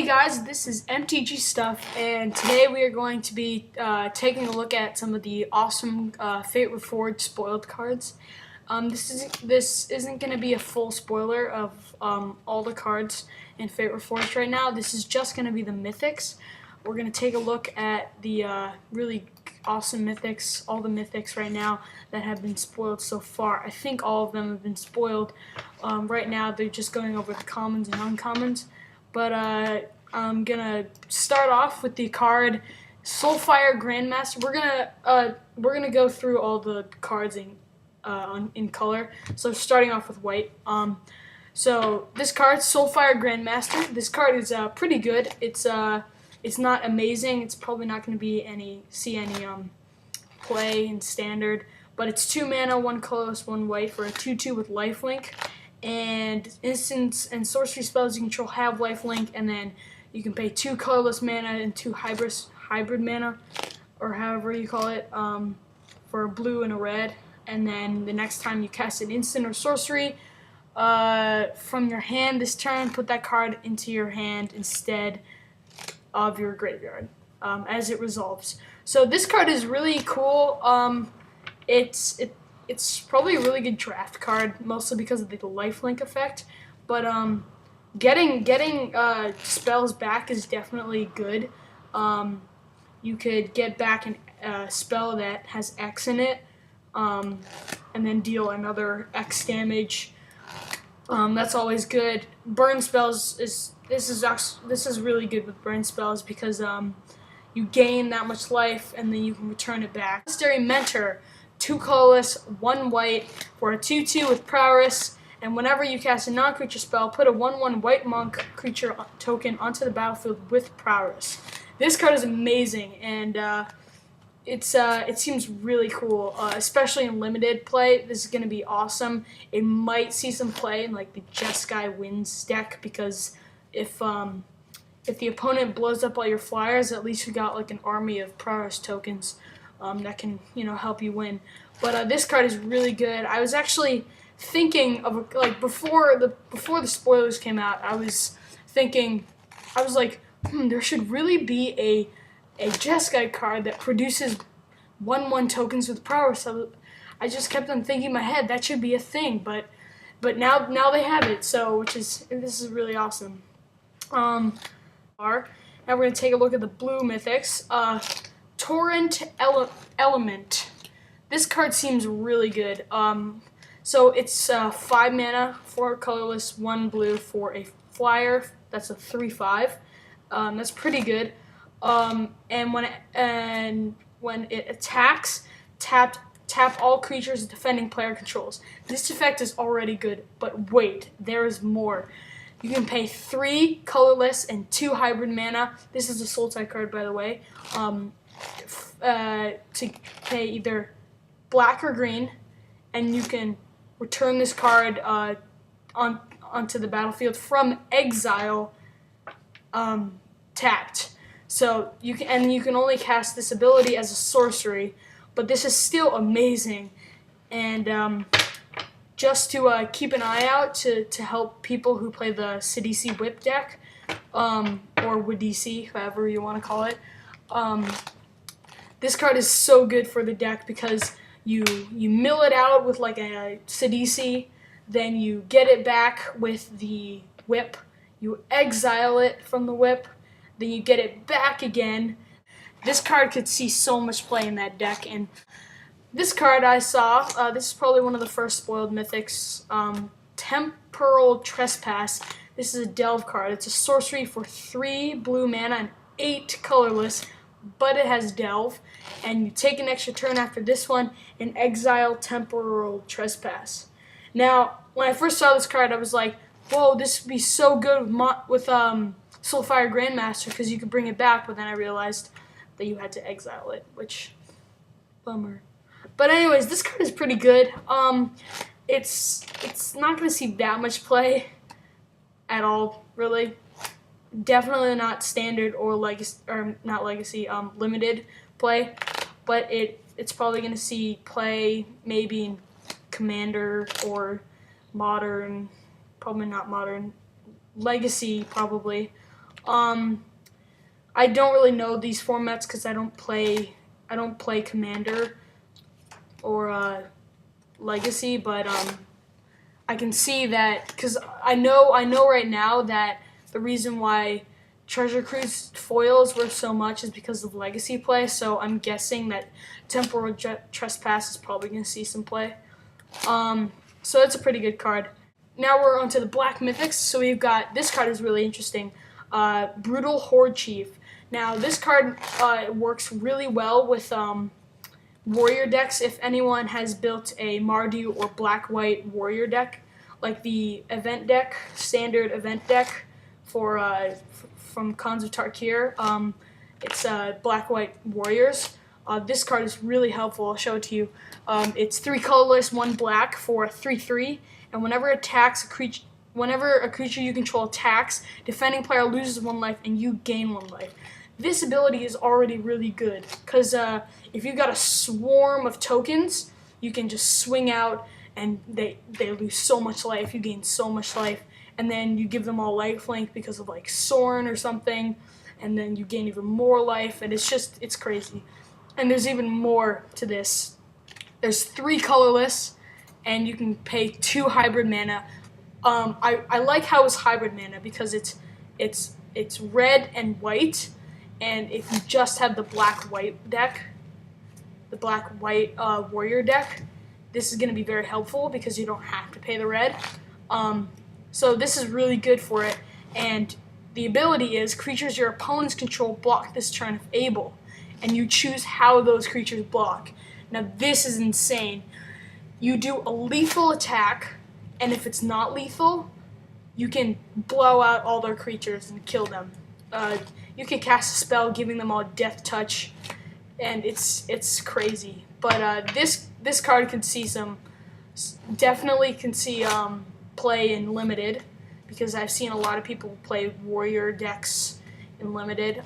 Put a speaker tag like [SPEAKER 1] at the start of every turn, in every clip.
[SPEAKER 1] Hey guys, this is MTG Stuff, and today we are going to be taking a look at some of the awesome Fate Reforged spoiled cards. This isn't going to be a full spoiler of all the cards in Fate Reforged right now. This is just going to be the Mythics. We're going to take a look at the really awesome Mythics, all the Mythics right now that have been spoiled so far. I think all of them have been spoiled. Right now they're just going over the commons and uncommons. But I'm gonna start off with the card Soulfire Grandmaster. We're gonna go through all the cards in color. So starting off with white. So this card Soulfire Grandmaster. This card is pretty good. It's not amazing. It's probably not gonna be any play in standard. But it's 2 mana, 1 colorless, 1 white for a 2/2 with lifelink. And instants and sorcery spells you control have lifelink, and then you can pay 2 colorless mana and 2 hybrid mana, or however you call it, for a blue and a red. And then the next time you cast an instant or sorcery from your hand this turn, put that card into your hand instead of your graveyard as it resolves. So this card is really cool. It's probably a really good draft card, mostly because of the lifelink effect. But getting spells back is definitely good. You could get back a spell that has X in it, and then deal another X damage. That's always good. Burn spells this is really good with burn spells because you gain that much life and then you can return it back. Monastery Mentor. 2 colorless, 1 white for a 2/2 with prowess, and whenever you cast a non-creature spell, put a 1/1 white monk creature token onto the battlefield with prowess. This card is amazing, and it seems really cool, especially in limited play. This is going to be awesome. It might see some play in like the Jeskai Wins deck, because if the opponent blows up all your flyers, at least you got like an army of prowess tokens. That can help you win. But this card is really good. I was actually thinking of before the spoilers came out. I was like, there should really be a Jeskai card that produces 1/1 tokens with prowess. I just kept on thinking in my head that should be a thing, but now they have it. So this is really awesome. Now we're gonna take a look at the blue Mythics. Torrent Element. This card seems really good. So it's 5 mana, 4 colorless, 1 blue for a flyer. That's a 3/5. That's pretty good. And when it attacks, tap all creatures defending player controls. This effect is already good, but wait, there is more. You can pay 3 colorless and 2 hybrid mana. This is a soul type card, by the way. To pay either black or green, and you can return this card onto the battlefield from exile, tapped. So you can only cast this ability as a sorcery, but this is still amazing. And just to keep an eye out to help people who play the CDC Whip deck, or WDC, however you want to call it. This card is so good for the deck because you mill it out with like a CDC, then you get it back with the whip, you exile it from the whip, then you get it back again. This card could see so much play in that deck. And this card I saw, this is probably one of the first spoiled Mythics, Temporal Trespass. This is a delve card. It's a sorcery for 3 blue mana and 8 colorless, but it has delve, and you take an extra turn after this one and exile Temporal Trespass. Now, when I first saw this card, I was like, whoa, this would be so good with Soulfire Grandmaster, because you could bring it back, but then I realized that you had to exile it, which, bummer. But anyways, this card is pretty good. It's not going to see that much play at all, really. Definitely not standard or legacy, limited play, but it's probably going to see play maybe in Commander or Modern, probably not Modern, Legacy probably, I don't really know these formats because I don't play Commander or Legacy, but I can see that because I know right now that the reason why Treasure Cruise foils were so much is because of Legacy play. So I'm guessing that Temporal Trespass is probably going to see some play. So it's a pretty good card. Now we're onto the Black Mythics. So we've got this card is really interesting. Brutal Horde Chief. Now this card works really well with warrior decks. If anyone has built a Mardu or black-white warrior deck, like the event deck, standard event deck for from Khans of Tarkir, it's black-white warriors. This card is really helpful. I'll show it to you. It's 3 colorless, 1 black for 3/3, and whenever a creature you control attacks, defending player loses 1 life and you gain 1 life. This ability is already really good because if you've got a swarm of tokens, you can just swing out and they lose so much life. You gain so much life, and then you give them all lifelink because of like Sorin or something, and then you gain even more life, and it's crazy. And there's even more to this. There's 3 colorless, and you can pay 2 hybrid mana. I like how it's hybrid mana because it's red and white, and if you just have the black-white deck, the black-white warrior deck, this is going to be very helpful because you don't have to pay the red. So this is really good for it, and the ability is creatures your opponents control block this turn if able, and you choose how those creatures block. Now this is insane. You do a lethal attack, and if it's not lethal, you can blow out all their creatures and kill them. You can cast a spell giving them all death touch, and it's crazy. But this card can see definitely can see play in limited, because I've seen a lot of people play warrior decks in limited.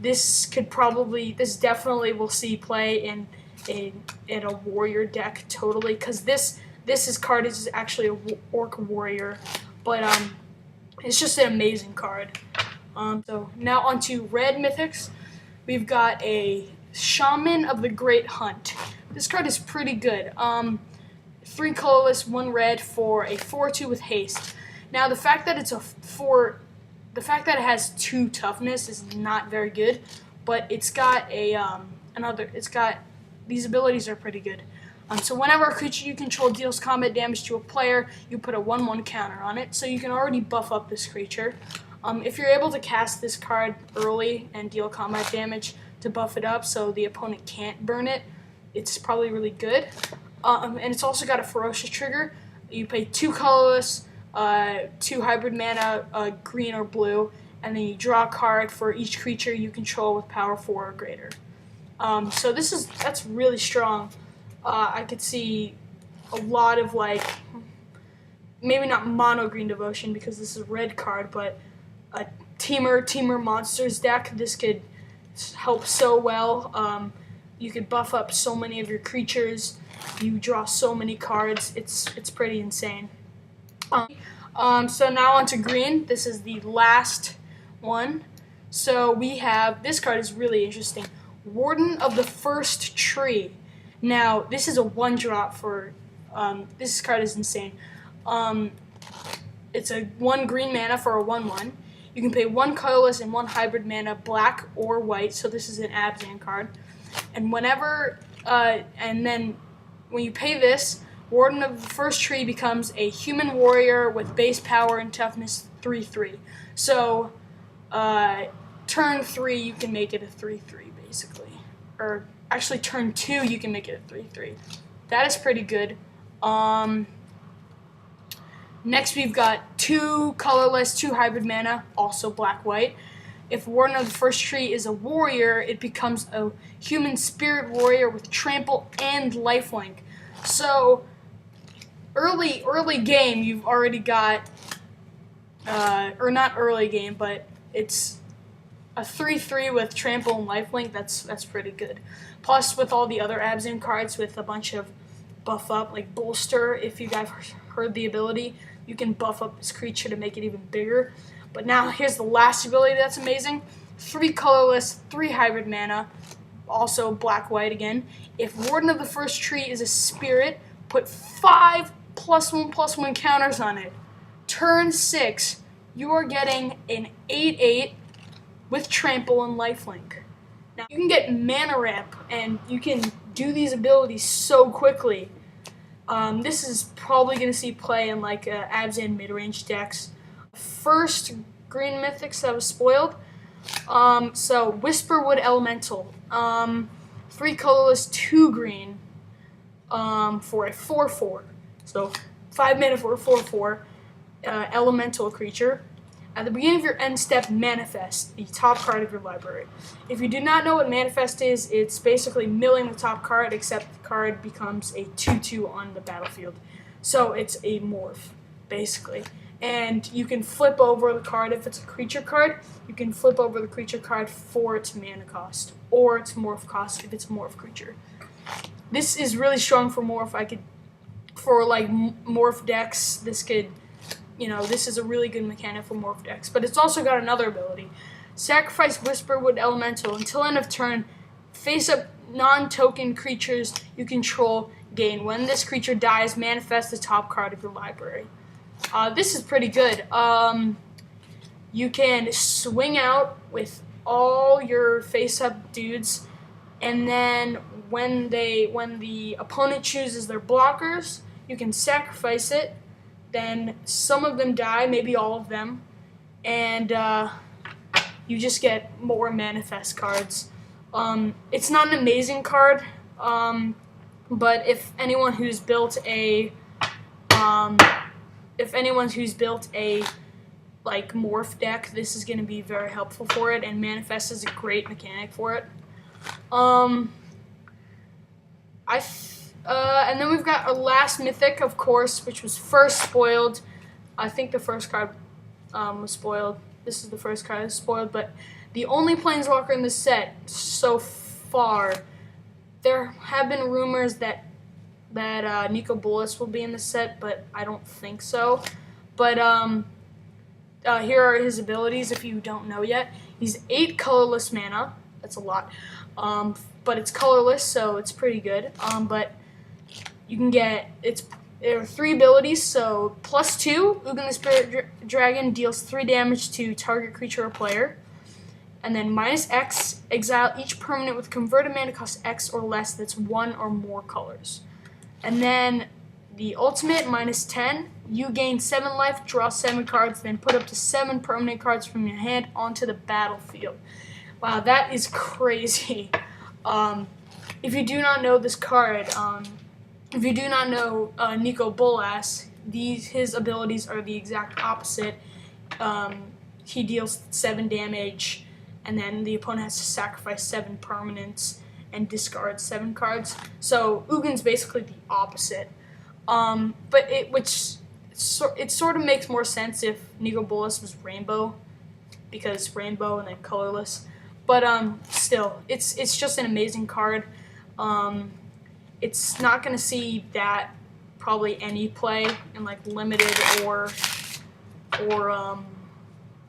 [SPEAKER 1] This definitely will see play in a warrior deck totally, because this card is actually a orc warrior, but it's just an amazing card. So now onto red mythics. We've got a Shaman of the Great Hunt. This card is pretty good. 3 colorless, 1 red for a 4/2 with haste. Now the fact that it has 2 toughness is not very good, but it's got these abilities are pretty good. So whenever a creature you control deals combat damage to a player, you put a 1/1 counter on it, so you can already buff up this creature. If you're able to cast this card early and deal combat damage to buff it up so the opponent can't burn it, it's probably really good. And it's also got a ferocious trigger. You pay 2 colorless, 2 hybrid mana, green or blue, and then you draw a card for each creature you control with power 4 or greater. So that's really strong. I could see a lot of maybe not mono green devotion because this is a red card, but a Teamer Monsters deck. This could help so well. You could buff up so many of your creatures. You draw so many cards. It's pretty insane. So now onto green. This is the last one. So we have, this card is really interesting. Warden of the First Tree. Now this is a 1-drop for. This card is insane. It's a 1 green mana for a 1/1. You can pay 1 colorless and 1 hybrid mana, black or white. So this is an Abzan card. And and then when you pay this, Warden of the First Tree becomes a human warrior with base power and toughness 3/3. So turn 3 you can make it a 3/3 basically, or actually turn 2 you can make it a 3/3. That is pretty good. Next we've got 2 colorless, 2 hybrid mana, also black-white. If Warden of the First Tree is a warrior, it becomes a human spirit warrior with trample and lifelink. So early game, you've already got, or not early game, but it's a 3/3 with trample and lifelink. That's pretty good. Plus, with all the other Abzan cards with a bunch of buff up, like Bolster, if you guys heard the ability, you can buff up this creature to make it even bigger. But now here's the last ability that's amazing. 3 colorless, 3 hybrid mana, also black-white again. If Warden of the First Tree is a spirit, put 5 +1/+1 counters on it. Turn 6, you are getting an 8/8 with trample and lifelink. Now you can get mana ramp and you can do these abilities so quickly. This is probably going to see play in like Abzan mid-range decks. First green mythics that was spoiled. So Whisperwood Elemental, 3 colorless, 2 green, for a 4/4. So 5 mana for a 4/4 elemental creature. At the beginning of your end step, manifest the top card of your library. If you do not know what manifest is, it's basically milling the top card, except the card becomes a 2/2 on the battlefield. So it's a morph, basically. And you can flip over the card if it's a creature card. You can flip over the creature card for its mana cost, or its morph cost if it's a morph creature. This is really strong for morph. For like morph decks, this could, this is a really good mechanic for morph decks. But it's also got another ability. Sacrifice Whisperwood Elemental until end of turn. Face up non-token creatures you control gain. When this creature dies, manifest the top card of your library. This is pretty good. You can swing out with all your face-up dudes, and then when the opponent chooses their blockers, you can sacrifice it. Then some of them die, maybe all of them, and you just get more manifest cards. It's not an amazing card, but if anyone who's built a like morph deck, this is going to be very helpful for it, and manifest is a great mechanic for it. And then we've got our last mythic, of course, which was first spoiled. I think the first card was spoiled. This is the first card that's spoiled, but the only planeswalker in this set so far. There have been rumors that Nico Bolas will be in the set, but I don't think so. But here are his abilities if you don't know yet. He's 8 colorless mana. That's a lot. But it's colorless, so it's pretty good. But you can get, there are 3 abilities, so +2, Ugin the Spirit Dragon deals 3 damage to target creature or player. And then -X, exile each permanent with converted mana cost X or less that's 1 or more colors. And then the ultimate, -10, you gain 7 life, draw 7 cards, then put up to 7 permanent cards from your hand onto the battlefield. Wow, that is crazy. If you do not know this card, if you do not know Nico Bolas, his abilities are the exact opposite. He deals 7 damage, and then the opponent has to sacrifice 7 permanents and discard 7 cards. So Ugin's basically the opposite. But it sort of makes more sense if Nico Bolas was rainbow, because rainbow and then colorless. But still, it's just an amazing card. It's not gonna see that probably any play in like limited or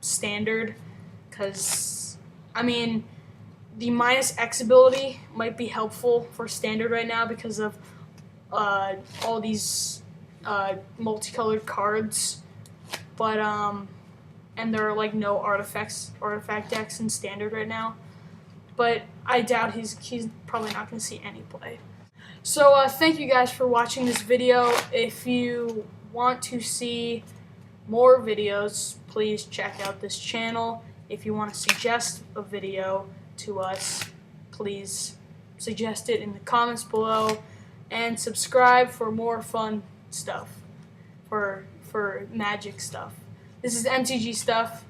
[SPEAKER 1] standard, because I mean the -X ability might be helpful for standard right now because of all these multicolored cards, but and there are like no artifact decks in standard right now. But I doubt he's probably not going to see any play. So thank you guys for watching this video. If you want to see more videos, please check out this channel. If you want to suggest a video to us, please suggest it in the comments below, and subscribe for more fun stuff, for Magic stuff. This is MTG stuff.